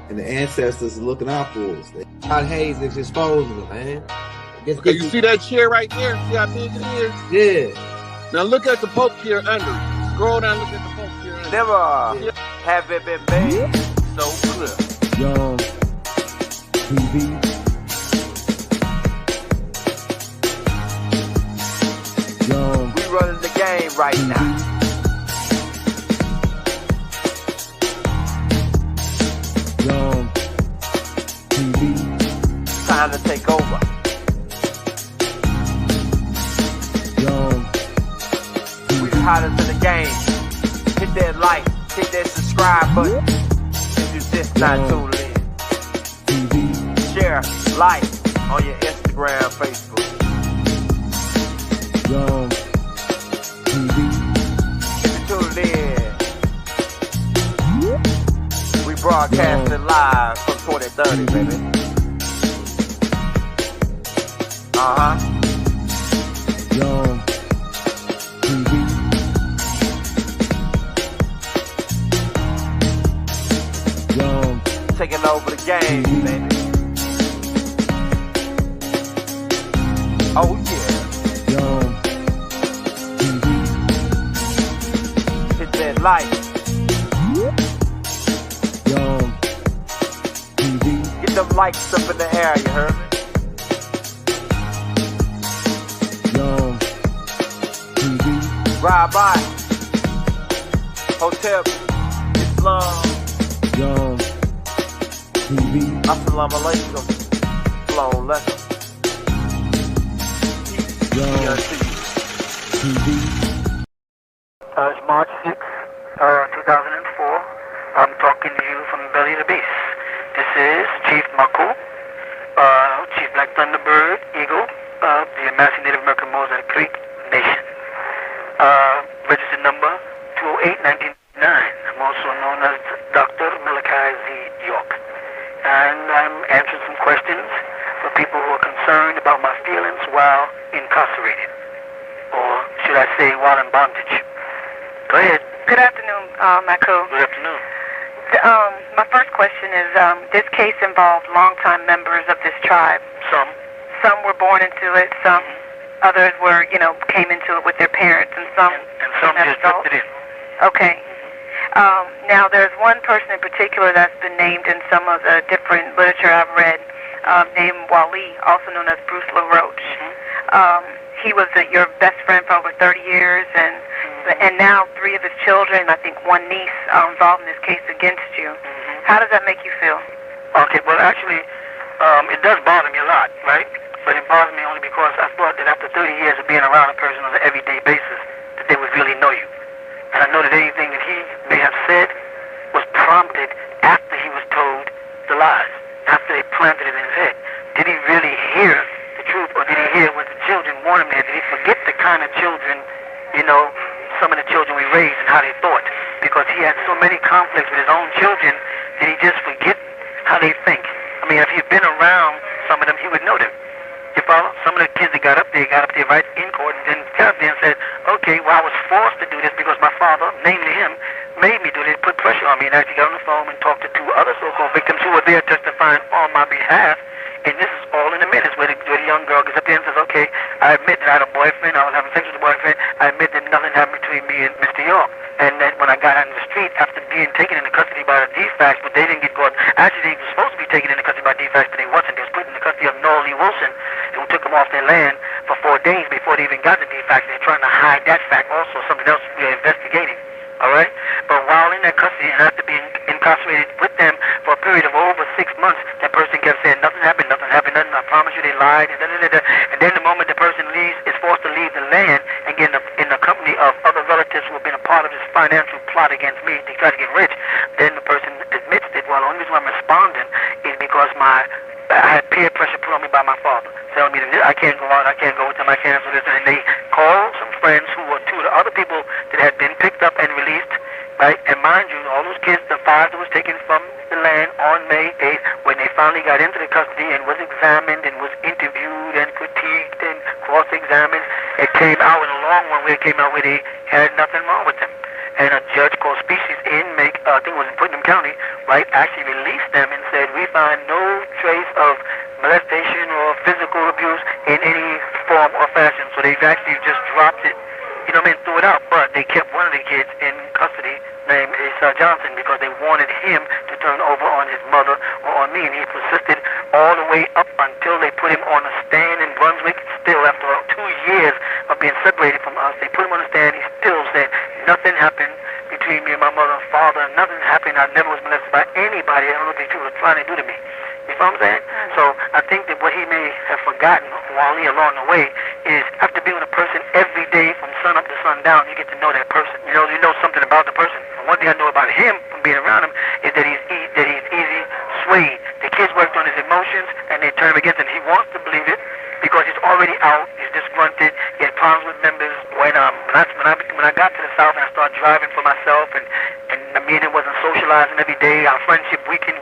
and the ancestors are looking out for us. God Hayes is exposing them, man. Okay, you see that chair right there? See how big it is? Yeah. Now look at the Pope chair under it. Scroll down, look at the Pope chair under Never have it been made so clear. Young TV. Young. We running the game right now. Young TV. Time to take over. Young. We the hottest in the game. Hit that like, hit that subscribe button. If you just not tuned in. TV. Share, like on your Instagram, Facebook. Young TV. If you tuned in, we broadcasting live from 2030, baby. Young TV. Young. Taking over the game, baby. Oh yeah. Young TV. Hit that like. Young TV. Get them likes up in the air, you heard me? Young TV. Ride by. Hotel Islam. Young TV. Assalamu alaikum. Flown lesson. Young TV. It's March 6, 2004. I'm talking to you from the belly of the beast. This is Chief Maku, Chief Black Thunderbird Eagle of the Amassing Native American Mosaic Creek Nation. Registered number 208-1999. I'm also known as Dr. Malachi Z York. And I'm answering some questions for people who are concerned about my feelings while incarcerated. Or should I say while in bondage. Go ahead. Good afternoon, Maku. Good afternoon. My first question is, this case involved longtime members of this tribe. Some. Some were born into it, some others were, came into it with their parents, and some just drifted in. Okay. Now, there's one person in particular that's been named in some of the different literature I've read, named Wali, also known as Bruce LaRoche. He was your best friend for over 30 years, and now 3 of his children, I think one niece, are involved in this case against you. How does that make you feel? Okay, well, actually, it does bother me a lot, right? But it bothers me only because I thought that after 30 years of being around a person on an everyday basis, that they would really know you. And I know that anything that he may have said was prompted after he was told the lies, after they planted it in his head. Did he really hear the truth, or did he hear what the children wanted him to hear? Did he forget the kind of children, some of the children we raised and how they thought? Because he had so many conflicts with his own children, did he just forget how they think? I mean, if he'd been around some of them, he would know them. You follow? Some of the kids that got up there right in court and then got up there and said, okay, well, I was forced to do this because my father, namely him, made me do this, put pressure on me, and actually got on the phone and talked to 2 other so-called victims who were there testifying on my behalf. And this is all in the minutes where the young girl gets up there and says, okay, I admit that I had a boyfriend, I was having sex with a boyfriend, I admit that nothing happened between me and Mr. York. And then when I got out in the street after being taken into custody by the DFACS, but they didn't get caught. Actually, they were supposed to be taken into custody by DFACS, but they wasn't. They was put in the custody of Noel Lee Wilson, who took them off their land for 4 days before they even got to DFACS. They're trying to hide that fact also, something else we're investigating. All right? But while in that custody and after being incarcerated with them for a period of over 6 months, that person kept saying, nothing happened, nothing. I promise you they lied. And then the moment the person leaves, is forced to leave the land and get in the company of other relatives who have been a part of this financial plot against me, they try to get rich, then the person admits that, well, the only reason why I'm responding is because I had peer pressure put on me by my father, telling me that I can't go out, I can't go with them, I can't do this. And they called some friends who were 2 of the other people that had been picked up and released, right? And mind you, all those kids, the 5 that was taken from the land on May 8th, when they finally got into the custody and was examined and was interviewed and critiqued and cross-examined, it came out in the long run where it came out where they had nothing wrong with them. And a judge called Species in I think it was in Putnam County, right, actually released them and kept one of the kids in custody named Asa Johnson because they wanted him to turn over on his mother or on me, and he persisted all the way up until they put him on a stand in Brunswick. Still, after 2 years of being separated from us, they put him on a stand. He still said nothing happened between me and my mother and father. Nothing happened. I never was molested by anybody. I don't know what these people are trying to do to me. You know what I'm saying? So I think that what he may have forgotten while he along the way is after being with a person every day from sun up to sundown, you get to know that person. You know something about the person. And one thing I know about him from being around him is that he's easy swayed. The kids worked on his emotions and they turn him against him. He wants to believe it because he's already out. He's disgruntled. He had problems with members. When I got to the South and I started driving for myself and me and him wasn't socializing every day. Our friendship weakened.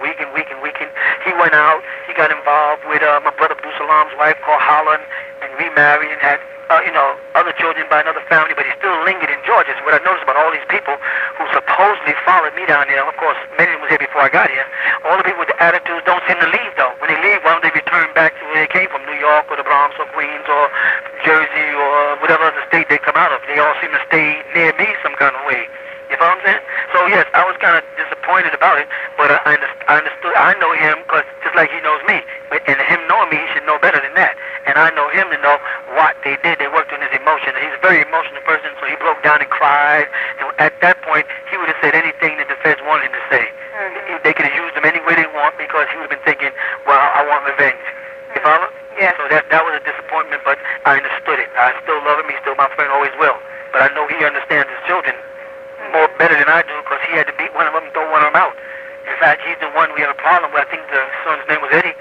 He went out. He got involved with my brother Abdul Salam's wife called Holland and remarried and had other children by another family, but he still lingered in Georgia. So what I noticed about all these people who supposedly followed me down there, of course, many of them was here before I got here, all the people with the attitudes don't seem to leave, though. When they leave, why don't they return back to where they came from, New York or the Bronx or Queens or Jersey or whatever other state they come out of? They all seem to stay near me some kind of way. You know what I'm saying? So, yes, I was kind of disappointed about it, but I understood. I know him because just like he knows me. And him knowing me, he should know better than that. And I know him to know what they did. They worked on his emotion. He's a very emotional person, so he broke down and cried. And at that point, he would have said anything that the feds wanted him to say. They could have used him any way they want because he would have been thinking, well, I want revenge. You follow? Yes. So that was a disappointment, but I understood it. I still love him. He's still my friend, always will. But I know he understands his children more better than I do because he had to beat one of them and throw one of them out. In fact, he's the one we have a problem with. I think the son's name was Eddie,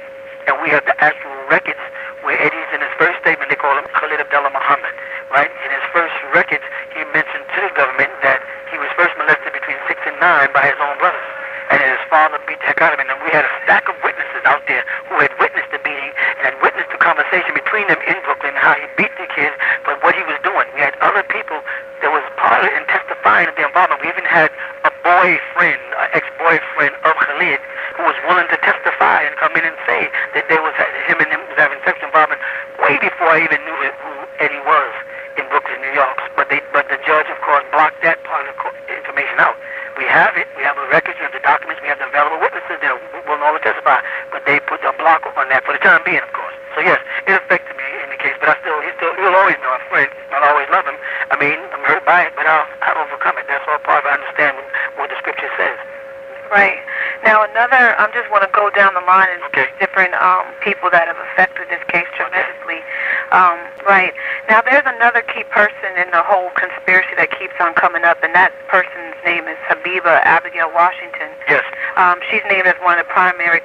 and we have the actual records where Eddie's in his first statement, they call him Khalid Abdullah Muhammad, right? In his first records, he mentioned to the government that he was first molested between 6 and 9 by his own brothers, and that his father beat the heck out of him. And we had a stack of witnesses out there who had witnessed the beating and had witnessed the conversation between them in Brooklyn, how he beat the kids, but what he was doing. We had other people that was part of it and testifying of the involvement. We even had a boyfriend, an ex-boyfriend of Khalid, who was willing to testify and come in and say that there was him was having sexual involvement way before I even knew who Eddie was in Brooklyn, New York. But the judge, of course, blocked that part of the information out. We have it. We have the records. We have the documents. We have the available witnesses that will know to testify. But they put a block on that for the time being, of course. So yes, it affected me in the case. But he'll always know a friend. I'll always love him. I mean, I'm hurt by it, but I'll overcome it. That's all part of it. I understand what the scripture says. Right. Now I just want to go down the line and different people that have affected this case tremendously. Right. Now there's another key person in the whole conspiracy that keeps on coming up, and that person's name is Habiba Washington. Yes. She's named as one of the primary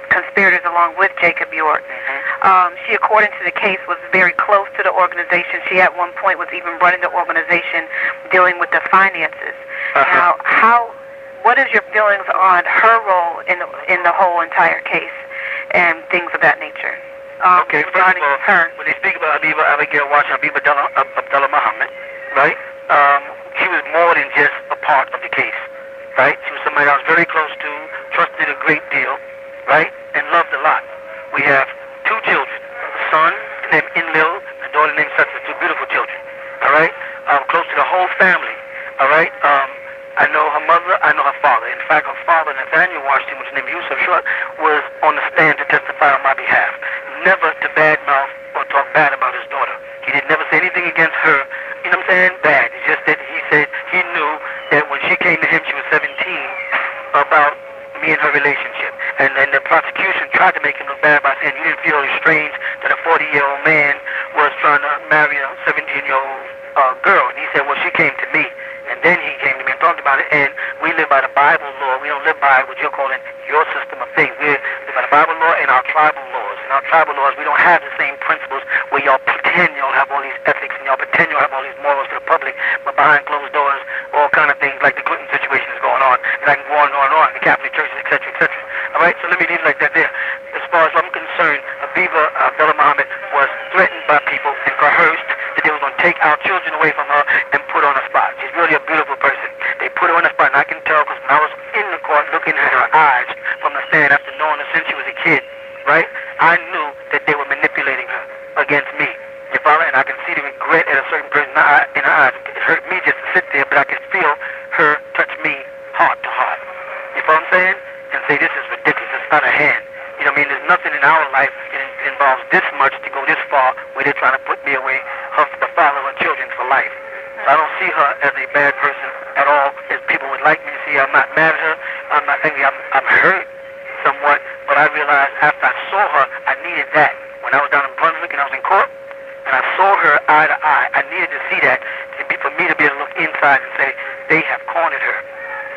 conspirators along with Jacob York. She, according to the case, was very close to the organization. She at one point was even running the organization dealing with the finances. Now, what is your feelings on her role in the whole entire case and things of that nature? First of all, when they speak about Habiba Washington, Habiba Abdullah Muhammad, right? She was more than just a part of the case, right? She was somebody I was very close to, trusted a great deal, right? And loved a lot. We have 2 children, a son named Inlil, and a daughter named Sutton, 2 beautiful children, all right? Close to the whole family, all right? I know her mother, I know her father. In fact, her father, Nathaniel Washington, which is named Yusuf Short, was on the stand to testify on my behalf. Never to badmouth or talk bad about his daughter. He didn't never say anything against her, you know what I'm saying, bad. It's just that he said he knew that when she came to him, she was 17, about me and her relationship. And then the prosecution tried to make him look bad by saying you didn't feel it strange that a 40-year-old man was trying to marry a 17-year-old girl. And he said, well, she came to me. And then he came to me and talked about it, and we live by the Bible law. We don't live by what you're calling your system of things. We live by the Bible law and our tribal laws. In our tribal laws, we don't have the same principles where y'all pretend y'all have all these ethics and y'all pretend y'all have all these morals to the public, but behind closed doors, all kind of things like the Clinton situation is going on, and I can go on and on and on, the Catholic churches, etc., etc. All right, so let me leave it like that there. As far as I'm concerned, Habiba Abdullah Muhammad was threatened by people and coerced that they were going to take our children away from her and put her on a spot. She's really a beautiful person. They put her on a spot, and I can tell because when I was in the court looking at her eyes from the stand after knowing her since she was a kid, right, I knew that they were manipulating her against me. You follow? And I can see the regret at a certain person in her eyes. It hurt me just to sit there, but I in our life it involves this much to go this far, where they're trying to put me away, the father of her children for life. So I don't see her as a bad person at all, as people would like me to see. I'm not mad at her. I'm not angry. I'm hurt somewhat, but I realized after I saw her, I needed that. When I was down in Brunswick and I was in court, and I saw her eye to eye, I needed to see that for me to be able to look inside and say, they have cornered her.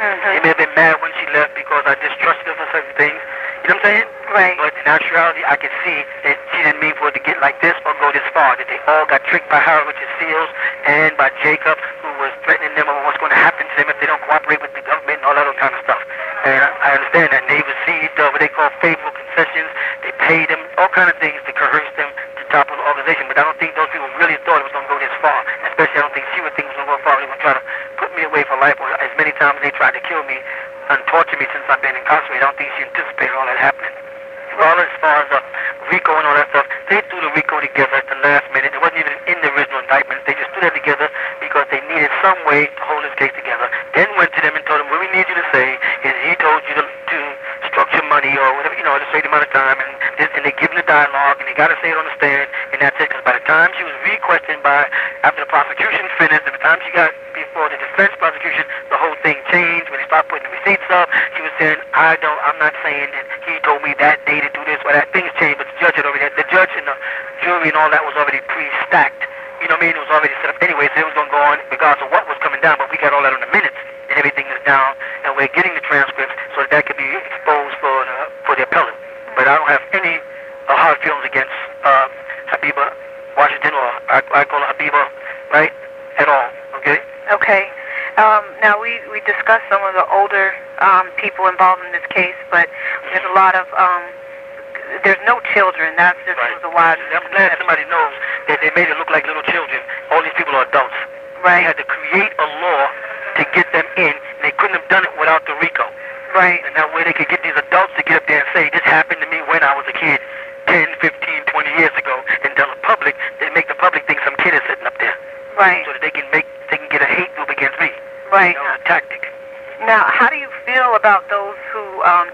They may have been mad when she left because I distrusted her for certain things. You know what I'm saying? Right. But in actuality, I could see that she didn't mean for it to get like this or go this far. That they all got tricked by Howard Richard Seals and by Jacob, who was threatening them about what's going to happen to them if they don't cooperate with the government and all that other kind of stuff. And I understand that. And they received what they call favorable concessions. They paid them all kind of things to coerce them to topple the organization. But I don't think those people really thought it was going to go this far. Especially I don't think she would think it was going to go far. They were trying to put me away for life. Or as many times they tried to kill me and torture me since I've been incarcerated. I don't think she anticipated all that happening. Well, as far as RICO and all that stuff, they threw the RICO together at the last minute. It wasn't even in the original indictment. They just threw that together because they needed some way to hold this case together. Then went to them and told them, what we need you to say is he told you to structure money or whatever, you know, at a certain amount of time, and they give them the dialogue, and they got to say it on the stand, and that's it. Because by the time she was re-questioned after the prosecution finished, and the time she got before the defense prosecution, the whole thing changed. When they started putting the receipts up, she was saying, I'm not saying that he told me that day to do this or that. Things changed, but the judge and the jury and all that was already pre-stacked. You know what I mean? It was already set up anyway, so it was going to go on regardless of what was coming down, but we got all that on the minutes, and everything is down, and we're getting the transcripts so that could be exposed for the appellant. But I don't have any hard feelings against Habiba Washington, or I call her Habiba, right, at all, okay? Okay. Now, we discussed some of the older people involved in this case, but there's a lot of, there's no children. That's just right. the wide. I'm glad somebody knows that they made it look like little children. All these people are adults. Right. They had to create a law to get them in, and they couldn't have done it without the RICO. Right. And that way they could get these adults to get up there and say, this happened to me when I was a kid 10, 15, 20 years ago, and tell the public, they make the public think some kid is sitting up there. Right. So that they can get a hate group against me. Right. That was a tactic. Now, how do you feel about those who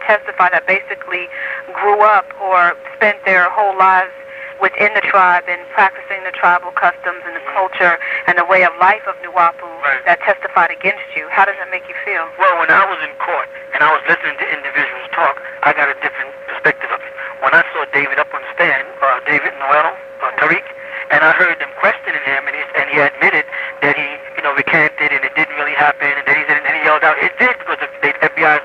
testify that basically grew up or spent their whole lives within the tribe and practicing the tribal customs and the culture and the way of life of Nuwapu that testified against you? How does that make you feel? Well, when I was in court and I was listening to individuals talk, I got a different perspective of it. When I saw David up on the stand, David Noel, Tariq, and I heard them questioning him, and he admitted that he, recanted and it didn't really happen, and then he yelled out, it did, because the FBI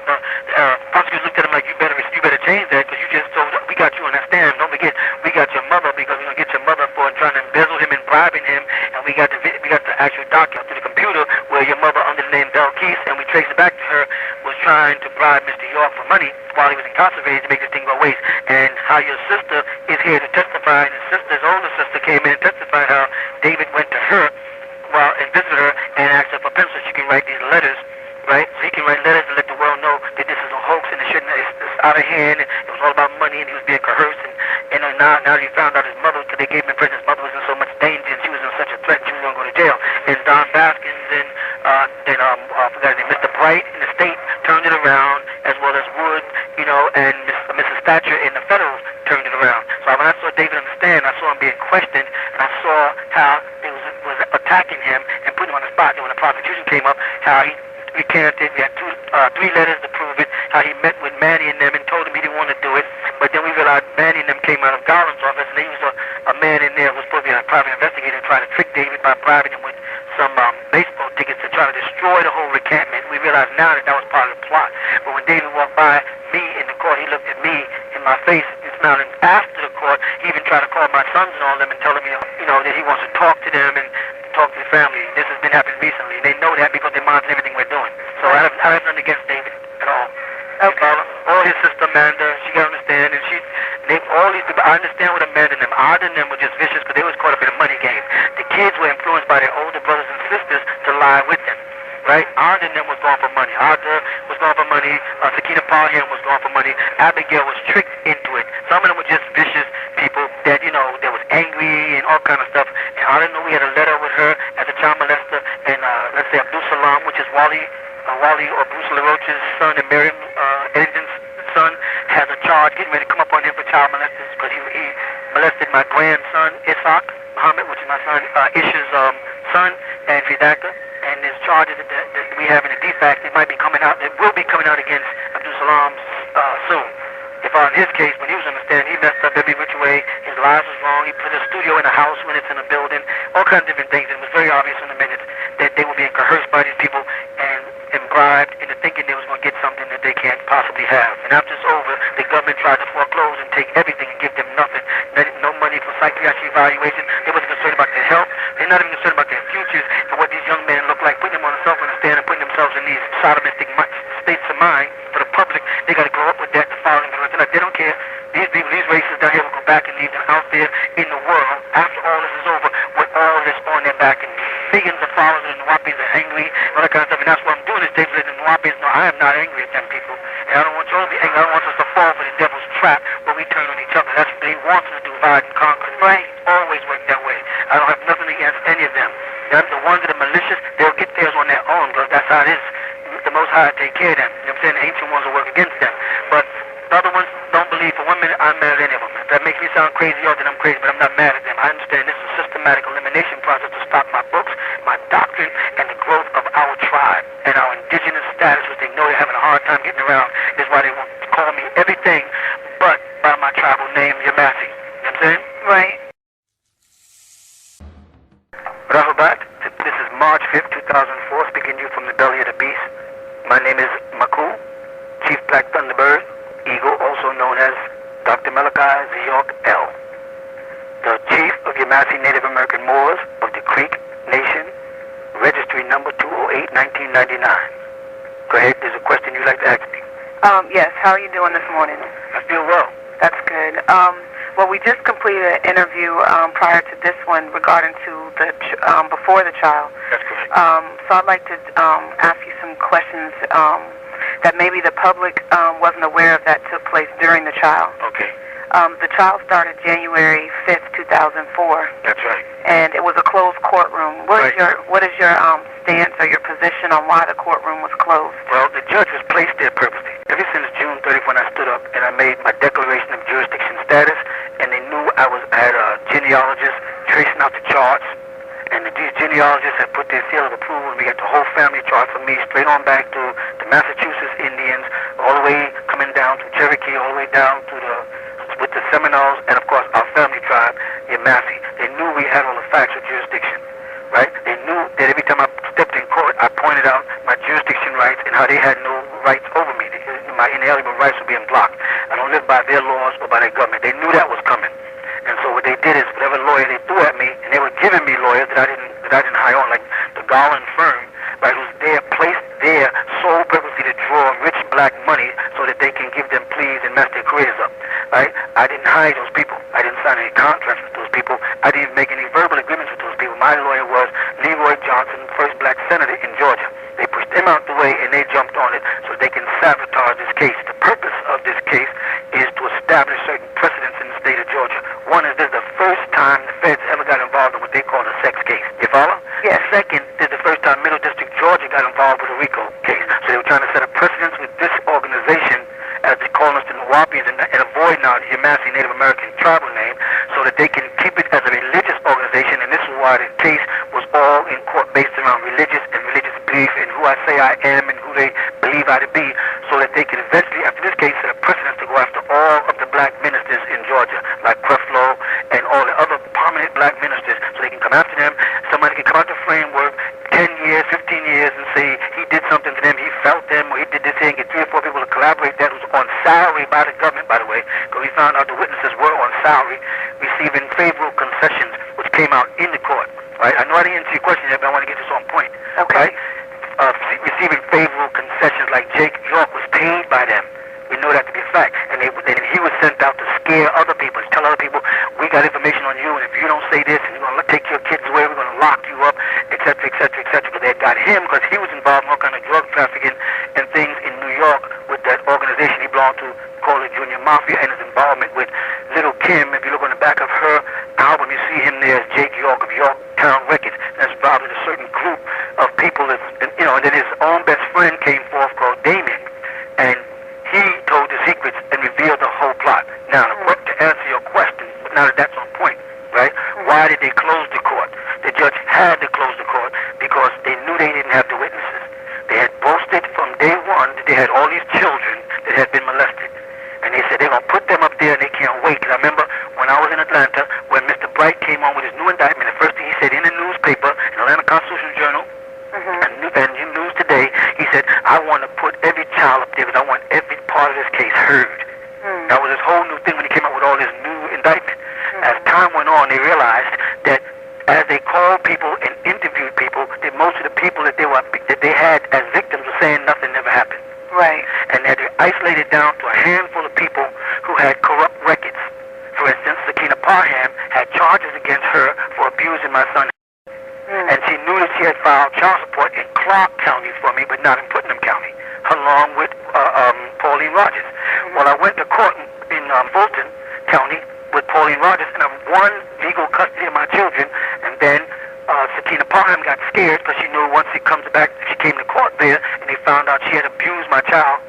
prosecutors looked at him like, you better change that, because you just told, we got you on that stand. Don't forget, we got your mother, because we're gonna get your mother for trying to embezzle him and bribing him, and we got the actual document through the computer where your mother, under the name Belkis, and we traced it back to her, was trying to bribe Mr. York for money while he was incarcerated to make this thing go waste. And how your sister is here to testify, and his older sister came in and testified how David went to her and visited her and asked her for pencil so she can write these letters, right? So he can write letters and let the world know that this is a hoax and it's out of hand, and it was all about money, and he was being coerced, and now he found out his mother, because they gave him prison, his mother was in so much danger and she was in such a threat, she was going to go to jail. And Don Baskins and I forgot his name, Mr. Bright in the state turned it around, as well as Wood, and Mrs. Thatcher in the federals turned it around. So when I saw David on the stand, I saw him being questioned, and I saw how they was attacking him and putting him on the spot. And when the prosecution came up, how he recanted. We had three letters to prove it. How he met with Manny and them and told him he didn't want to do it. But then we realized Manny and them came out of Garland's office, and they used a man in there who was supposed to be a private investigator to try to trick David by bribing him with some baseball tickets to try to destroy the whole recantment. We realized now that was part of the plot. But when David walked by me in the court, he looked at me in my face and smiled. And after the court, he even tried to call my sons and all them and tell them, that he wants to talk to them and talk to the family. This has been happening recently. They know that because they monitor everything we're doing. So I have nothing against David at all. Okay. All his sister Amanda, she got to understand, and all these people, I understand what Amanda and them, Arda and them were just vicious because they was caught up in a money game. The kids were influenced by their older brothers and sisters to lie with them, right? Arda and them was going for money. Arda was going for money. Sakina Parham was going for money. Abigail was tricked into it. Some of them were just vicious people that, that was angry and all kind of stuff. And I didn't know we had a letter with her as a child molester, and let's say Abdul Salam, which is Wally or Bruce LaRoche's son, and Miriam Eddington's son, has a charge getting ready to come up on him for child molesters because he molested my grandson, Ishaq Muhammad, which is my son, Ish's son, and Fidaka. And there's charges that we have in the defect. It might be coming out. It will be coming out against Abdul Salam soon. If in his case, when he was on the stand, he messed up every which way. His lives was wrong. He put a studio in a house when it's in a building. All kinds of different things. And it was very obvious in the minutes that they were being coerced by these people and bribed into thinking they was going to get something that they can't possibly have. And after it's over, the government tried to foreclose and take everything and give them nothing. No money for psychiatric evaluation. They wasn't concerned about their health. They're not even concerned about their futures and what these young men look like, putting them on the cell phone and stand and putting themselves in these sodomistic states of mind for the public. They got to grow up with that to follow them. They don't care. These people, these racists down here will go back and leave them out there in the world after all this is over with all this on their back. And millions of followers of the Nwapis are angry and all that kind of stuff. And that's what I'm doing is taking the Nwapis. No, I am not angry at them people. And I don't want you all to be angry. I don't want us to fall for the devil's trap where we turn on each other. That's what they want us to do, divide and conquer. Right? Always work that way. I don't have nothing against any of them. The ones that are malicious, they'll get theirs on their own because that's how it is. The Most High take care of them. You know what I'm saying? The ancient ones will work against them. But the other ones don't believe for 1 minute I'm mad at any of them. If that makes me sound crazy, y'all, then I'm crazy, but I'm not mad at them. I understand this is a systematic elimination process to stop my books, my doctrine, and the growth of our tribe and our indigenous status, which they know they're having a hard time getting around. This is why they want to call me everything but by my tribal name, Yamasi. You know what I'm saying? Right. Rahubat, this is March 5th, 2004, speaking to you from the belly of the beast. My name is Maku, Chief Black Thunderbird, Eagle, also known as Dr. Malachi Z York L, the Chief of Yamasi Native American Moors of the Creek Nation, registry number 208-1999. Go ahead, there's a question you'd like to ask me. Yes, how are you doing this morning? I feel well. That's good. Well, we just completed an interview prior to this one regarding to the before the trial. That's correct. So I'd like to ask you some questions that maybe the public wasn't aware of that took place during the trial. Okay. The trial started January 5th, 2004. That's right. And it was a closed courtroom. What is your stance or your position on why the courtroom was closed? Well, the judge was placed there purposely. Ever since June 30th when I stood up and I made my declaration of jurisdiction status, and they knew I had a genealogist tracing out the charts, and these genealogists had put their seal of approval, and we got the whole family chart from me straight on back to the Massachusetts Indians, all the way coming down to Cherokee, all the way down to with the Seminoles, and of course our family tribe, Yamasi. They knew we had all the facts of jurisdiction, right? They knew that every time I stepped in court, I pointed out my jurisdiction rights and how they had no rights over me. My inalienable rights were being blocked. I don't live by their laws or by their government. They knew that was coming. And so what they did is whatever lawyer they threw at me, and they were giving me lawyers that I didn't hire on, like the Garland firm, right, who's there, placed there, sole purposely to draw rich black money so that they can give them pleas and mess their careers up, right? I didn't hire those people. I didn't sign any contracts with those people. I didn't make any verbal agreements with those people. My lawyer was Leroy Johnson, first black senator in Georgia. They pushed him out the way and they jumped on it so they can sabotage this case. The purpose of this case is to establish certain precedents in the state of Georgia. One is this is the first time the feds ever got involved in what they call a sex case. You follow? Yes. Second, this is the first time Middle District Georgia got involved with a RICO case. So they were trying to set a precedence with this organization, as they call us the Nwapians, and avoid now the Yamasi Native American tribal name, so that they can keep it as a religious organization. And this is why the case was all in court based around religious and religious belief and who I say I am and who they believe I to be, so that they can eventually, after this case, set a precedence to go after all of the black ministers in Georgia, like Creflo and all the other prominent black ministers, so they can come after them. Somebody can come out the framework 10 years, 15 years and say he did something to them, he felt them, or he did this thing, get 3 or 4 people to collaborate that was on salary by the government, by the way, because we found out the witnesses were on salary, receiving favorable concessions, which came out in the court, right? I know I didn't answer your question yet, but I want to get this on point, okay? Right? Receiving favorable concessions like Jake York was paid by them. We know that to be a fact. And he was sent out to scare other people, to tell other people, we got information on you, and if you don't say this, and you're going to take your kids away, we're going to lock you up, etc., etc., etc. But they got him because he was involved in all kind of drug trafficking and things in New York with that organization he belonged to called the Junior Mafia, and his involvement with Little Kim. If you look on the back of her album, you see him there as Jake York of Yorktown Records. That's probably a certain group of people that, you know, and then his own best friend came forth called Damien, and he told the secrets and revealed the they had all these children that had been molested. And they said they're going to put them up there and they can't wait. Because I remember when I was in Atlanta, when Mr. Bright came on with his new indictment, the first thing he said in the newspaper, in Atlanta Constitution Journal, and in News Today, he said, I want to put every child up there because I want every part of this case heard. That was his whole new thing when he came out with all this new indictment. As time went on, they realized that as they called people and interviewed people, that most of the people that they had as victims were saying nothing never happened. Right. And that they isolated down to a handful of people who had corrupt records. For instance, Sakina Parham had charges against her for abusing my son. And she knew that she had filed child support in Clark County for me, but not in Putnam County, along with Pauline Rogers. Well, I went to court in Fulton County with Pauline Rogers, and I won legal custody of my children. And then Sakina Parham got scared because she knew once she comes back, she came to court there, and they found out she had abused my child,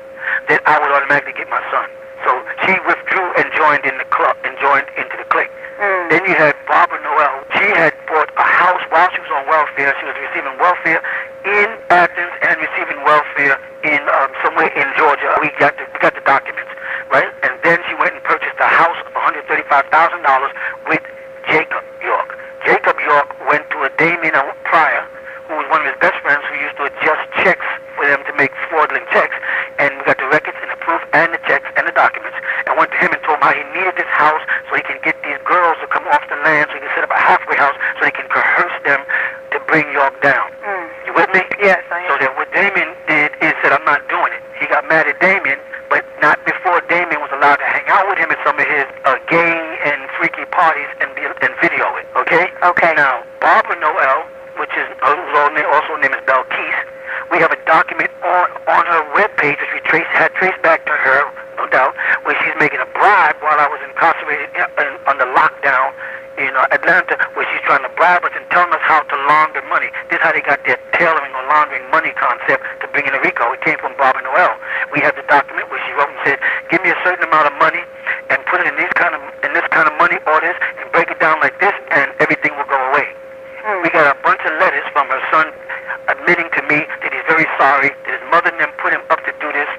that I would automatically get my son. So she withdrew and joined in the club, and joined into the clique. Then you had Barbara Noel. She had bought a house while she was on welfare. She was receiving welfare in Athens and receiving welfare in somewhere in Georgia. We got the documents, right? And then she went and purchased a house of $135,000 with Jacob York. Jacob York went to a Damien Pryor, who was one of his best friends, who used to adjust checks for them to make fraudulent checks. And we got the records and the proof and the checks and the documents, and went to him and told him how he needed this house so he can get these girls to come off the land, so he can set up a halfway house so he can coerce them to bring York down. You with me? Yes, I am. So that what Damien did is said, I'm not doing it. He got mad at Damien, but not before Damien was allowed to hang out with him at some of his gay and freaky parties and video it, okay? Okay. Now, Barbara Noel, which is also named as Belkis, we have a document on her webpage which we had traced back to her, no doubt, where she's making a bribe while I was incarcerated under lockdown in Atlanta, where she's trying to bribe us and telling us how to launder money. This is how they got their tailoring or laundering money concept to bring in RICO. It came from Barbara Noel. We have the document where she wrote and said, give me a certain amount of money and put it in this kind of money orders and break it down like this, and everything will go away. We got a bunch of letters from her son admitting to me that he's very sorry, that his mother and them put him up to do this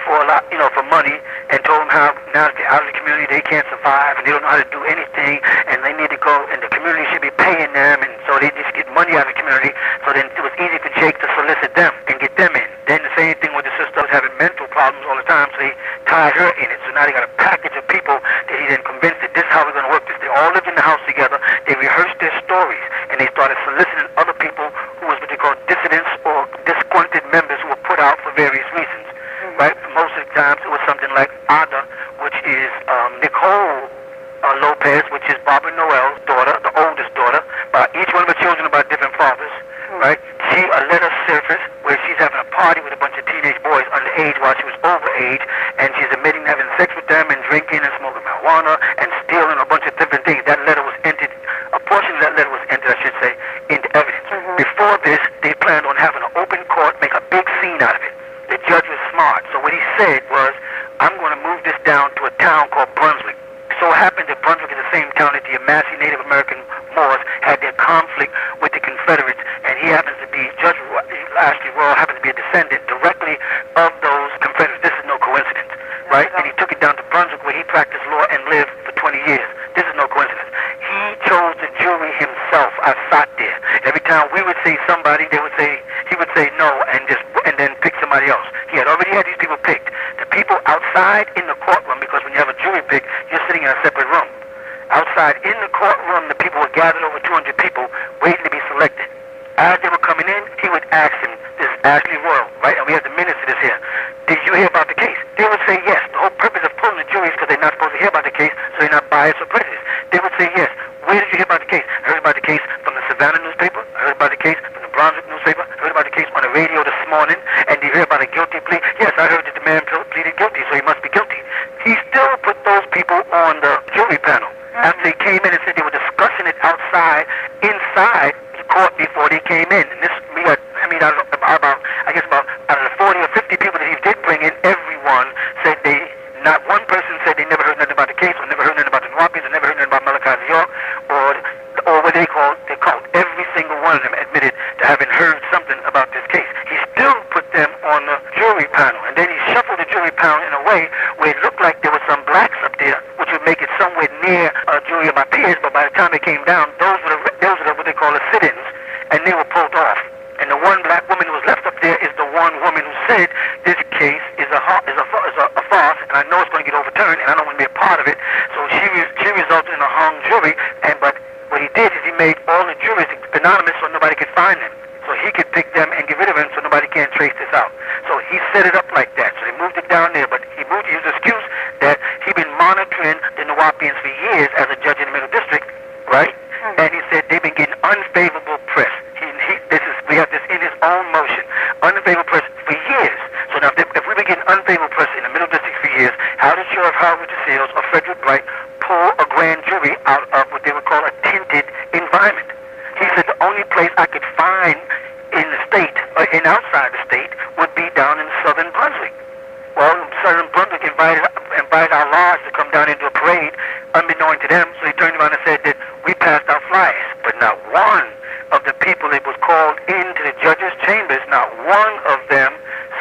for a lot, for money, and told him how now that they're out of the community they can't survive and they don't know how to do anything, and they need to go, and the community should be paying them, and so they just get money out of the community. So then it was easy for Jake to solicit them and get them in. Then the same thing with the sister was having mental problems all the time, so he tied her in it. So now they got a package of people that he then convinced that this is how we're going to work this. They all lived in the house together. They rehearsed their stories, and they started soliciting other people who was what they call dissidents or disgruntled members who were put out for various reasons. Right? Most of the times it was something like Ada, which is Nicole Lopez, which is Barbara Noel's daughter, the oldest daughter. Each one of her children are by different fathers. Right? A letter surfaced where she's having a party with a bunch of teenage boys underage while she was overage, and she's admitting having sex with them and drinking and smoking marijuana and stealing a bunch of different things. That letter was entered, a portion of that letter was entered, I should say, into evidence. Before this, they planned on having an open court, make a big scene out of it. The judge was smart, so what he said was, I'm going to move this down to a town called Brunswick. So it happened that Brunswick is the same town that the Yamasee Native American Moors had their conflict with the Confederates, and he happens to be, Judge Ashley Royal happens to be a descendant directly of those Confederates. This is no coincidence, right? And he took it down to Brunswick where he practiced law and lived for 20 years. This is no coincidence. He chose the jury himself. I sat there. Every time we would say somebody, he would say no and then pick somebody else. He had already had these people picked. The people outside in the courtroom, because when you have a jury pick, you're sitting in a separate room. Outside in the courtroom, the people were gathered, over 200 people, waiting to be selected. As they were coming in, he would ask them, this is Ashley Royal, right? And we have the minutes of this here. Did you hear about the case? They would say yes. The whole purpose of pulling the jury is because they're not supposed to hear about the case, so they're not biased or prejudiced. They would say yes. Where did you hear about the case? I heard about the case from the Savannah newspaper. I heard about the case from the Brunswick newspaper. I heard about the case on the radio this morning. And did you hear about a guilty plea? Yes, I heard that the man pleaded guilty, so he must be guilty. He still put those people on the jury panel. After they came in and said they were discussing it inside the court before they came in. And this, out of the 40 or 50 people that he did bring in, everyone said not one person said they never heard nothing about the case, or never heard nothing about the Nwapis, or never heard nothing about Malachi Z York, or what they called. Every single one of them admitted to having heard something about this case. He still put them on the jury panel, and then he way where it looked like there were some blacks up there, which would make it somewhere near a jury of my peers, but by the time it came down, those were what they call the sit-ins, and they were pulled off. And the one black woman who was left up there is the one woman who said this case is a farce, and I know it's going to get overturned, and I don't want to be a part of it. So she resulted in a hung jury, but what he did is he made all the juries anonymous so nobody could find them. So he could pick them and get rid of them so nobody can trace this out. So he set it up like that. So they moved it down there, but he moved his excuse that he'd been monitoring the Nawapians for years as a judge in the Middle District, right? And he said they've been getting unfavorable press. We have this in his own motion. Unfavorable press for years. So now if we've been getting unfavorable press in the Middle District for years, how did Sheriff Howard DeSales or Frederick Dwight pull a grand jury out of what they would call a tinted environment? He said the only place I could find in the state, or in outside the state, would be down in southern Brunswick. Well, southern Brunswick invited our lodge to come down into a parade, unbeknown to them, so he turned around and said that we passed out flyers. But not one of the people that was called into the judge's chambers, not one of them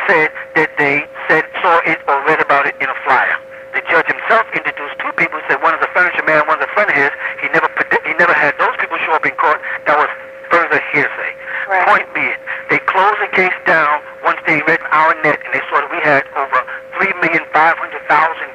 said that they saw it or read about it in a flyer. The judge himself introduced two people, said one is a furniture man, one's a friend of his. He never had those people show up in court. That was further hearsay. Right. Point being, they closed the case down once they read our net, and they saw that we had over 3,500,000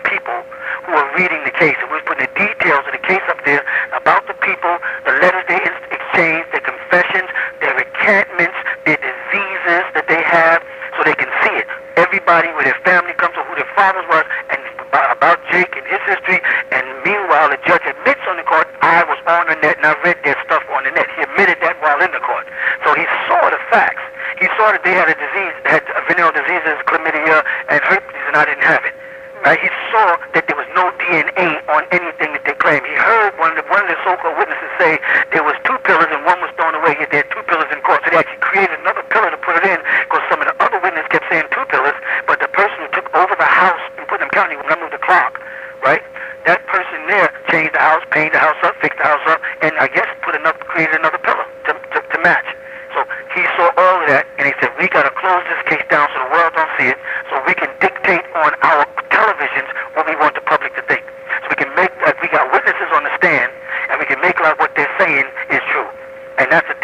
people who were reading the case. And we was putting the details of the case up there about the people, the letters they exchanged, their confessions, their recantments, their diseases that they have, so they can see it. Everybody, where their family comes, or who their fathers was, and about Jake and his history. And meanwhile, the judge admits on the court, I was on the net and I read their stuff on the net. He admitted that while in the court. So he saw the facts. He saw that they had a disease, had venereal diseases, chlamydia, and herpes, and I didn't have it. Right? He saw that there was no DNA on anything that they claimed. He heard one of the so-called witnesses say there was 2 pillars and one was thrown away. Yet there are 2 pillars in court. So they actually created another pillar to put it in, because some of the other witnesses kept saying 2 pillars, but the person who took over the house in Putnam County, when I moved the clock, right? That person there changed the house, painted the house up, fixed the house up, and I guess created another pillar to match. So he saw all of that, and he said, we got to close this case down so the world don't see it, so we can dictate on our televisions what we want the public to think. So we can make, we got witnesses on the stand, and we can make like what they're saying is true. And that's a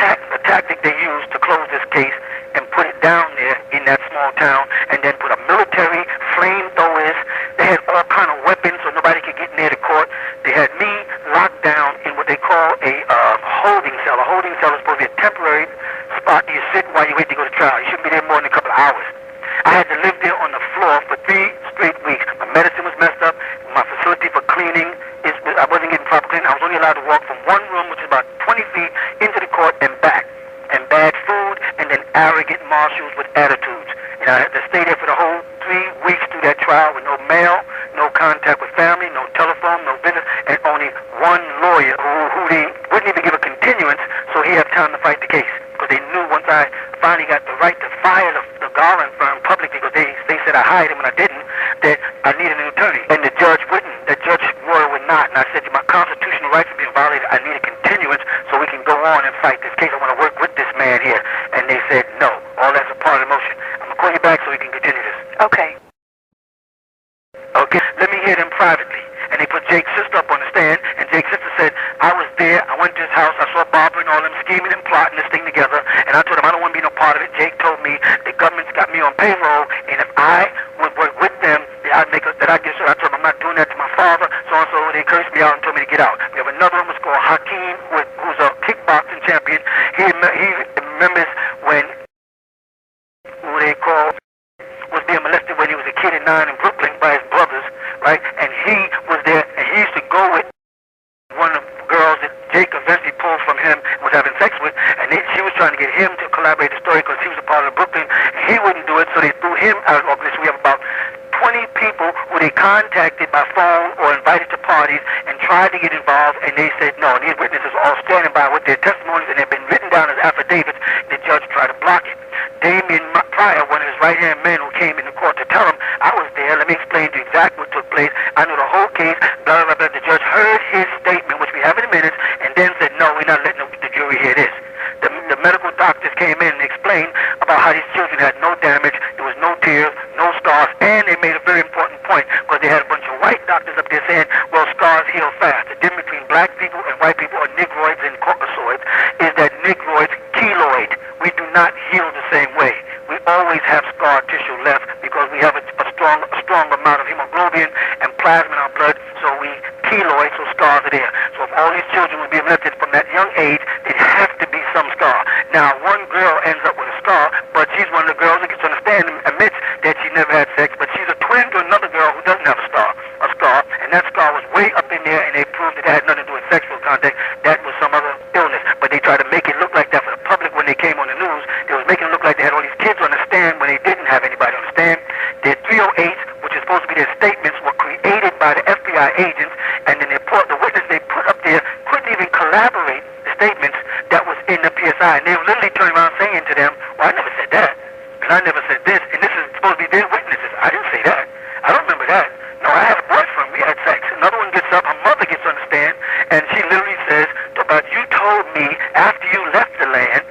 tactic they use to close this case and put it down there in that small town, and then put a military, flamethrowers. They had all kind of weapons so nobody could get near the court. They had me locked down in what they call a holding cell. A holding cell is supposed to be a temporary spot you sit while you wait to go to trial. You shouldn't be there more than a couple of hours. I had to live there on the floor for 3 straight weeks. My medicine was messed up. My facility for cleaning, I wasn't getting proper cleaning. I was only allowed to walk from one room, which is about 20 feet, into the court and back. And bad food, and then arrogant marshals with attitudes. And I had to stay there for the whole 3 weeks through that trial with no mail, no contact with family, no telephone, no business, and only one lawyer who they wouldn't even give a continuance so he had time to fight the case. Because they knew once I finally got the right to fire the Garland firm publicly, because they said I hired him and I didn't, that I needed an attorney. And the judge wouldn't. The judge Roy would not. And I said, my constitutional rights are being violated. I need a continuance so we can go on and fight this case. I want to work with this man here. And they said, no. All that's a part of the motion. I'm going to call you back so we can continue this. Okay. Okay, let me hear them privately. And they put Jake's sister up on the stand, and Jake's sister said, I was there, I went to his house, I saw Barbara and all them scheming and plotting this thing together, and I told him I don't want to be no part of it. Jake told me the government's got me on payroll, and if I would work with them, I'd make that I get sure. I told them I'm not doing that to my father, so-and-so. They cursed me out and told me to get out. We have another one who's called Hakeem, who's a kickboxing champion. He remembers when, who they call, was being molested when he was a kid at 9 in Brooklyn by his brothers, right? And he was there, and he used to go with one of the girls that Jake eventually pulled from him and was having sex with, and she was trying to get him to collaborate the story because he was a part of Brooklyn. He wouldn't do it, so they threw him out of the organization. We have about 20 people who they contacted by phone or invited to parties and tried to get involved, and they said no. And these witnesses are all standing by with their testimonies, and they've been written down as affidavits. The judge tried to block it. Damien Pryor, one of his right-hand men who came in the court to tell him, I was there, let me explain to you exactly what took place. I knew the whole case, blah, blah, blah. The judge heard his statement, which we have in a minute, and then said, no, we're not letting the jury hear this. The medical doctors came in and explained about how these children had no damage, there was no tears, no scars, and they made a very important point. point because they had a bunch of white doctors up there saying, well, scars heal fast. The difference between black people and white people, or negroids and caucasoids, is that negroids keloid. We do not heal the same way. We always have scar tissue left because we have a strong amount of hemoglobin and plasma in our blood, so we keloid, so scars are there. So if all these children would be lifted from that young age, there'd have to be some scar. Now, one girl ends up with a scar, but she's one of the girls that gets to understand and admits that she never had sex, but she's a twin to another girl who doesn't have a scar, and that scar was way up in there, and they proved that it had nothing to do with sexual contact. That was some other illness, but they tried to make it look like that for the public when they came on the news. They was making it look like they had all these kids on the stand when they didn't have anybody on the stand. Their 308s, which is supposed to be their statements, were created by the FBI agents, and then the witness they put up there couldn't even collaborate the statements that was in the PSI, and they were literally turning around saying to them, well, I never said that, and I never said this, and this is supposed to be their witnesses. I didn't say that. I don't remember that. No, I had a boyfriend. We had sex. Another one gets up. Her mother gets on the stand, and she literally says, but you told me after you left the land,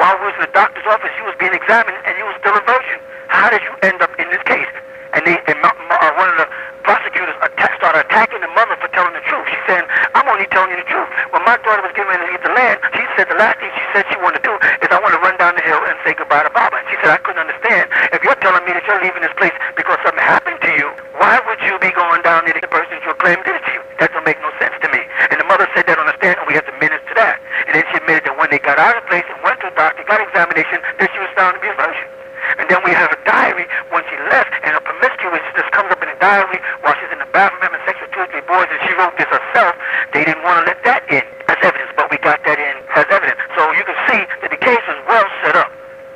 while we was in the doctor's office, you was being examined, and you was still a virgin. How did you end up in this case? And one of the prosecutors started attacking the mother for telling the truth. She said, I'm only telling you the truth. When my daughter was getting ready to leave the land, she said the last thing she said she wanted to do is I want to run down the hill and say goodbye to Baba. And she said, I couldn't understand. If you're telling me that you're leaving this place because something happened to you, why would you be going down there to the person that you're claiming did it to you? That don't make no sense to me. And the mother said that on the stand, and we had to minutes to that. And then she admitted that when they got out of the place and went to the doctor, got examination, that she was found to be a virgin. And then we have a diary when she left, and her promiscuous just comes up in a diary while she's in the bathroom having sex with 2 or 3 boys, and she wrote this herself. They didn't want to let that in as evidence, but we got that in as evidence. So you can see that the case was well set up,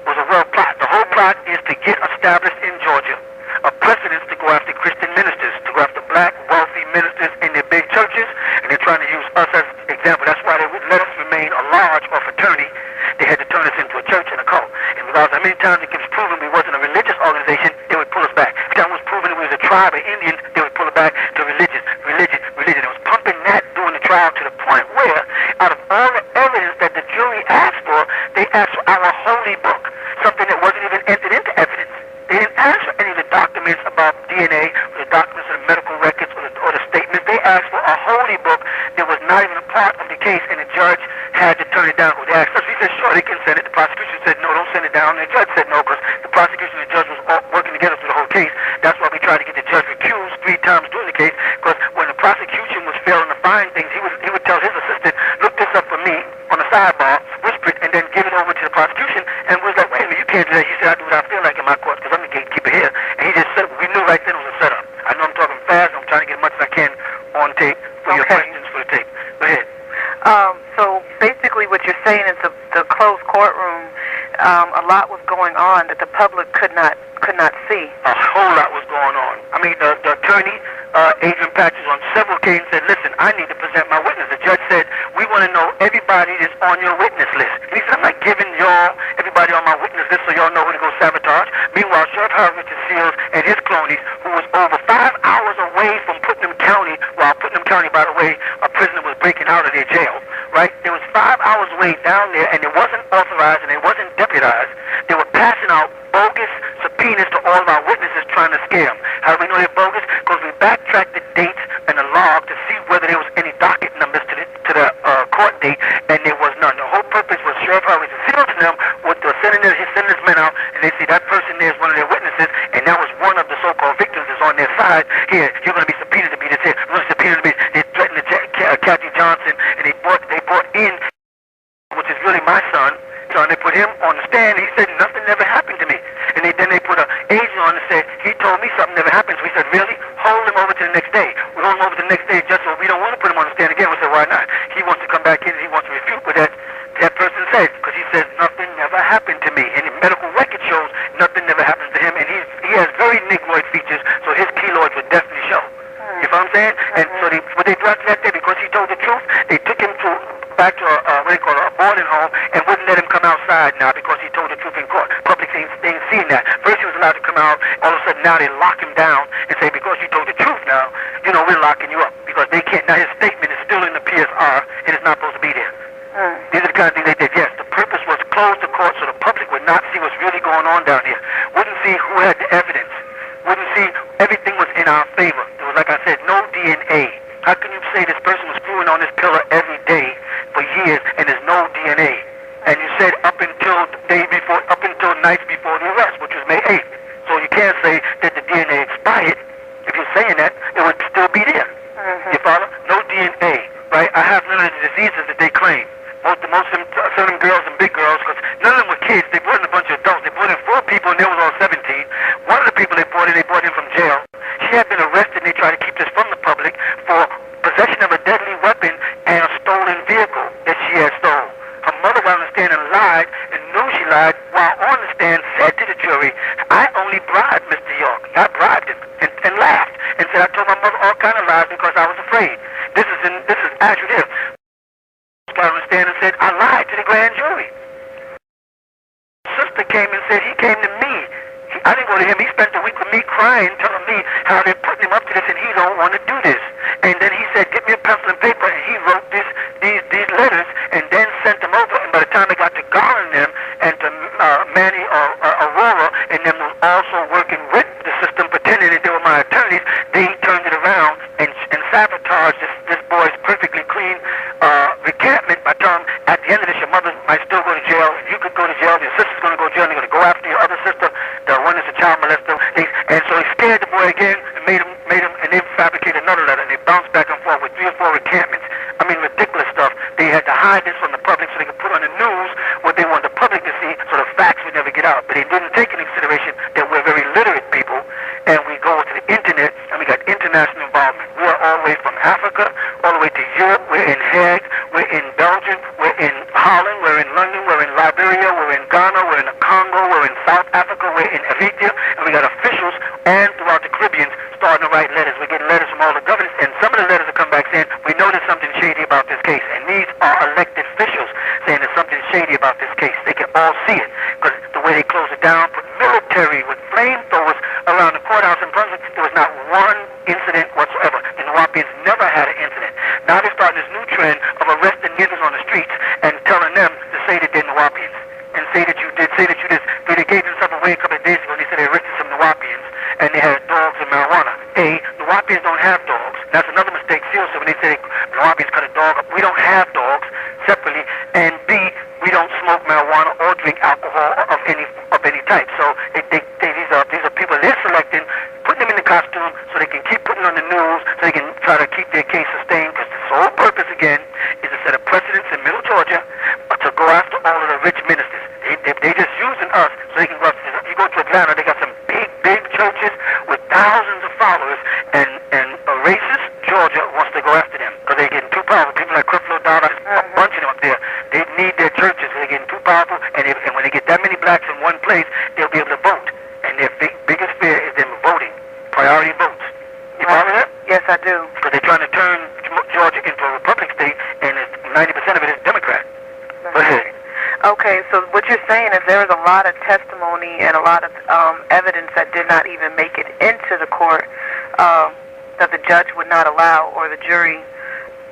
was a well plot. The whole plot is to get established in Georgia a precedence to go after Christian ministers, to go after black, wealthy ministers in their big churches, and they're trying to use us as an example. That's why they wouldn't let us remain a lodge or fraternity. They had to turn us into a church and a cult. And because how many times it was proven we wasn't a religious organization, they would pull us back. Every time it was proven we was a tribe of Indians, they would pull it back to religion. It was pumping that during the trial to the point where, out of all the evidence that the jury asked for, they asked for our holy book, something that wasn't even entered into evidence. They didn't ask for any of the documents about DNA, or the documents of the medical records, or the statements. They asked for a holy book that was not even a part of the case, and the judge had to turn it down. They asked us, we said, sure, they can send it. The prosecution said, no, don't send it down. And the judge said no, because the prosecution and the judge was all working together through the whole case. That's why we tried to get the judge recused 3 times during the case, because when the prosecution was failing to find things, he would tell his assistant, look this up for me on the sidebar, whisper it, and then give it over to the prosecution. And was like, wait a minute, you can't do that. He said, I do what I feel like in my court, because I'm the gatekeeper here. And he just said, we knew right then it was a setup. I know I'm talking fast. I'm trying to get as much as I can on tape for your questions for the tape. Go ahead. So basically what you're saying is the closed courtroom, a lot was going on that the public could not see. A whole lot was going on. I mean, the attorney, Adrian Patches, on several occasions said, listen, I need to present my witness. The judge said, we want to know everybody that's on your witness list. And he said, I'm not giving y'all everybody on my witness list so y'all know who to go sabotage. Meanwhile, Sheriff Howard Richard Seals and his cronies, who was over 5 hours away from Putnam County, while Putnam County, by the way, a prisoner was breaking out of their jail, right? It was 5 hours away down there, and it wasn't authorized and it wasn't deputized. They were passing out bogus subpoenas to all of our witnesses trying to scare them. How do we know they're bogus? Because we backtracked the dates and the log to see whether there was any docket numbers to the court date, and there was none. The whole purpose was Sheriff Howard Seals and them would send his men out, and they see that person there is one of their witnesses, and that was one of the so-called victims that's on their side. Here, you're going to be subpoenaed to be this here. We're going to subpoena to be. They threatened Kathy Johnson, and they brought in, which is really my son. So they put him on the stand. He said nothing never happened to me. And then they put an agent on and said he told me something never happened. So we said, really? Hold him over to the next day. We hold him over to the next day just so we don't want to put him on the stand again. We said, why not? He wants to come back in and he wants to refute what that person says, because he says nothing never happened to me. And the medical record shows nothing never happens to him. And he has very negroid features, so his keloids would definitely show. You know what I'm saying? And so they brought that day because he told the truth. They took him back to a boarding home and wouldn't let him come outside now because he told the truth in court. Public ain't seen that. First he was allowed to come out. All of a sudden now they lock him down and say, because you told the truth now, we're locking you up. Because they can't. Now his statement is still in the PSR and it's not supposed to be there. These are the kind of things they did. Yes, the purpose was close the court so the public would not see what's really going on down here. Wouldn't see who had the evidence. Wouldn't see everything was in our How can you say this person was screwing on this pillar every day for years and there's no DNA? And you said up until nights before the arrest, which was May 8th. So you can't say that the DNA expired. If you're saying that, it would still be there. You follow? No DNA, right? I have none of the diseases that they claim. Some of them girls and big girls, because none of them were kids. They brought in a bunch of adults. They brought in 4 people and they was all 17. One of the people they brought in from jail. She had been arrested and they tried to keep this from the public for possession of a deadly weapon and a stolen vehicle that she had stolen. Her mother went on the stand and lied and knew she lied while on the stand said to the jury, I only bribed Mr. York. I bribed him and laughed and said I told my mother all kind of lies because I was afraid. This is actually there. Got on the stand and said I lied to the grand jury. Sister came and said he came to me. I didn't go to him. He spent the week with me crying, telling me how they're putting him up to this and he don't want to do this. And then he said, get me a pencil and paper, and he wrote these letters and then sent them over. And by the time they got to Garland them and to Manny or Aurora and them was also working with the system, pretending that they were my attorneys, they turned it around and sabotaged this boy's perfectly clean recantment by telling him, at the end of this, your mother might still go to jail. You could go to jail. Your sister's going to go to jail. They're going to go after your other sister, the one that's a child molester. And so he scared the boy again and made him, and they fabricated another letter, and they bounced back and forth with 3 or 4 recantments. I mean, ridiculous stuff. They had to hide this from the public so they could put on the news what they wanted the public to see so the facts would never get out. But they didn't take into consideration that we're very literate people, and we go to the internet, and we got international involvement. We are all the way from Africa, all the way to Europe. We're in Hague, we're in Belgium, we're in Holland, we're in London, we're in Liberia, we're in Ghana, we're in the Congo, we're in South Africa, we're in Egipt, and we got officials and throughout the Caribbean starting to write letters. We're getting letters from all the governors, and some of the letters will come back saying, we know there's something shady about this case. And these are elected officials saying there's something shady about this case. They can all see it, because the way they close it down, put military with flamethrowers around the courthouse in Brunswick, there was not one incident whatsoever. The Nuwaubians never had an incident. Now they're starting this new trend of arresting niggas on the streets and telling them to say that they're Nuwaubians and say that you did, say that you did. They gave themselves away a couple of days ago and they said they arrested some Nuwaubians and they had dogs and marijuana. A, Nuwaubians don't have dogs. That's another mistake seriously when they say Nuwaubians cut a dog up. We don't have dogs separately. And B, we don't smoke marijuana or drink alcohol of any type. So these are people they're selecting, putting them in the costume so they can keep putting on the news, so they can try to keep their case sustained. Because the sole purpose again is to set a precedence in Middle Georgia to go after all of the rich ministers. They just using us so they can go after this. If you go to Atlanta, they got some big churches with thousands of followers, and a racist Georgia wants to go after them because they're getting too powerful. People like Creflo Dollar, a bunch of them up there. They need their churches. They're getting too powerful, and when they get that many blacks in one place, they'll be able to vote. And their biggest fear is them voting, priority votes. You follow that? Yes, I do. Because they're trying to turn Georgia into a Republican state, and 90% of it is Democrat. Go ahead. Okay, so what you're saying is there is a lot of testimony and a lot of evidence that did not even make it into the court that the judge would not allow, or the jury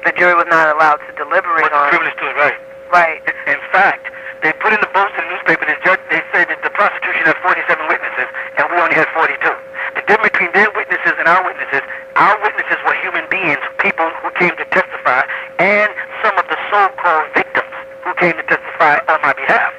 was not allowed to deliberate on. Privilege to it, right? Right. In fact, they put in the votes in the newspaper. The judge, they said that the prosecution had 47 witnesses, and we only had 42. The difference between their witnesses and our witnesses were human beings, people who came to testify, and some of the so-called victims who came to testify on my behalf.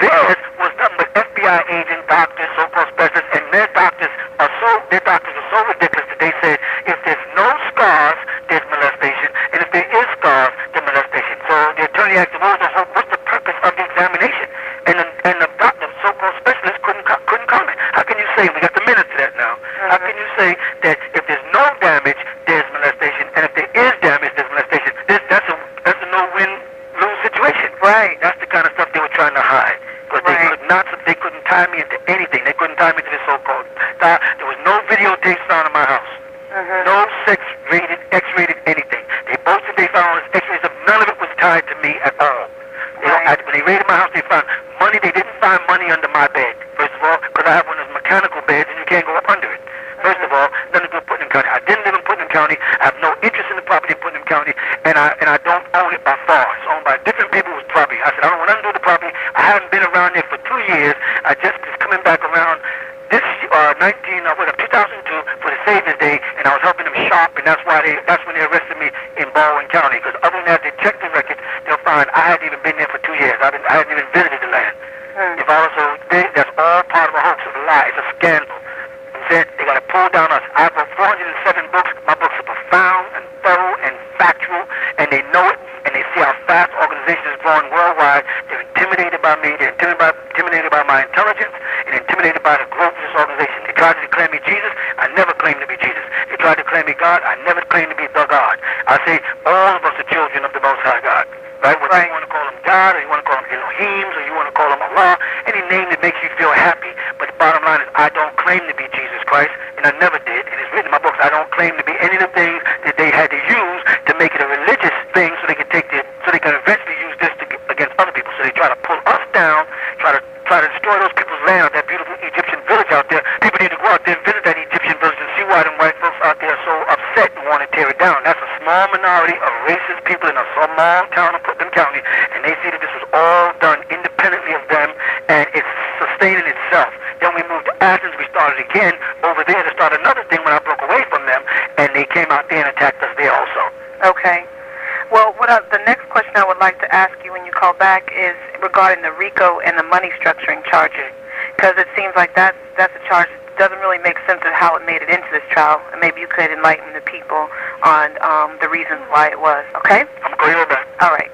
Theirs was nothing but FBI agents, doctors, so-called specialists, and their doctors are so ridiculous that they said if there's no scars, there's molestation, and if there is scars, there's molestation. So the attorney asked them, what's the purpose of the examination? And the doctor, so-called specialist, couldn't comment. How can you say, we got the minutes to that now, how can you say that if there's no damage, there's molestation, and if there is damage, there's molestation? That's a no-win-lose situation. Right. That's the kind of stuff they were trying to hide. Because they couldn't tie me into anything. They couldn't tie me to this so-called tie. There was no videotapes found in my house. No sex-rated, X-rated anything. They boasted they found X-rays of none of it was tied to me at all. When they raided my house, they found money. They didn't find money under my bed. First of all, because I have one of those mechanical beds and you can't go up under it. First of all, nothing to do with Putnam County. I didn't live in Putnam County. I have no interest in the property in Putnam County, and I don't own it by far. It's owned by different people whose property. I said I don't want nothing to do with the property. I haven't been around there for 2 years. I just is coming back around this 2019. 2002 for the Savior's Day, and I was helping them shop, and that's when they arrested me in Baldwin County. Because other than that, they check the records, they'll find I hadn't even been there for 2 years. I hadn't even visited the land. If I was so big, that's all part of a hoax, of a lie. It's a scandal. They got to pull down us. I have 407 books. My books are profound and thorough and factual, and they know it, and they see how fast organizations is growing worldwide. They're intimidated by me. They're intimidated by my intelligence, and intimidated by the growth of this organization. They tried to declare me Jesus. I never claimed to be Jesus. They tried to declare me God. I never claimed to be the God. I say all of us are children of the Most High God. Right? Whether you want to call him God, or you want to call him Elohim, or you want to call him Allah, any name that makes you feel happy. But the bottom line is, I don't claim to be Jesus Christ, and I never did. And it's written in my books, I don't claim to be any of the things that they had to use to make it a religious thing, so they can so they can eventually use this against other people. So they try to pull us down, try to destroy those people's land, that beautiful Egyptian village out there. People need to go out there and visit that Egyptian village and see why them white folks out there are so upset and want to tear it down. That's a small minority of racist people in a small town of Putnam County, and they see that this was all done independently of them, and it's sustaining itself. Then we moved to Athens. We started again over there to start another thing when I broke away from them, and they came out there and attacked us there also. Okay. Well, the next question I would like to ask you when you call back is regarding the RICO and the money structuring charges, because it seems like that's a charge that doesn't really make sense of how it made it into this trial, and maybe you could enlighten the people on the reasons why it was. Okay? I'm going to go back. All right.